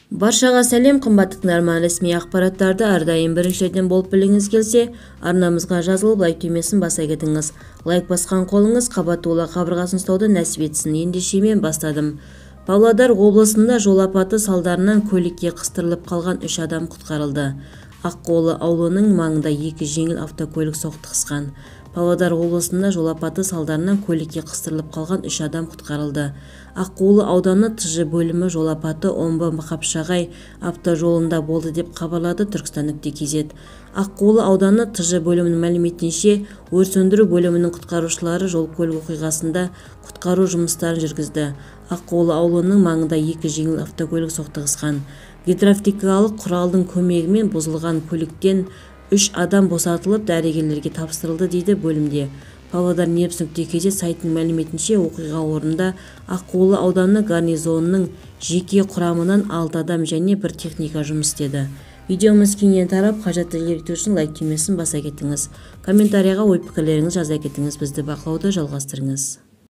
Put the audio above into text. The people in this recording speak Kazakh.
Баршаға сәлем, қымбатты тыңдарман. Ресми ақпараттарды ардайым біріншіден болып біліңіз келсе, арнамызға жазылып лайк түймесін баса кетіңіз. Лайк басқан қолыңыз қабатулы қабырғасын ұстауды нәсіп етсін. Ендеше мен бастадым. Павлодар облысында жол апаты салдарынан көлікке қыстырылып қалған 3 адам құтқарылды. Аққулы ауылының маңында 2 жеңіл автокөлік соқтығысқан. Павлодар облысында жол апаты салдарынан көлікке қыстырылып қалған 3 адам құтқарылды. Аққулы ауданы ТЖ бөлімі жол апаты Омбы-Қапшағай автожолында болды деп хабарлады Түркістан.кз. Аққулы ауданы ТЖ бөлімінің мәліметінше, өрт сөндіру бөлімінің құтқарушылары жол-көлік оқиғасында құтқару жұмыстарын жүргізді. Аққулы ауылының маңында 2 жеңіл автокөлік соқтығысқан. Гидравликалық құралдың көмегімен бұзылған көліктен 3 адам босатылып дәрігерлерге тапсырылды дейді бөлімде. Павлодар Ньюс.кз сайтының мәліметінше, оқиға орнында Аққулы ауданы гарнизонының жеке құрамынан 6 адам және 1 техника жұмыс істеді. Видеомыз кеңінен тарап, қажетті деректер үшін лайк түймесін баса кетіңіз. Комментарияға ой-пікірлеріңізді жаза кетіңіз. Бізді бақылауды жалғастырыңыз.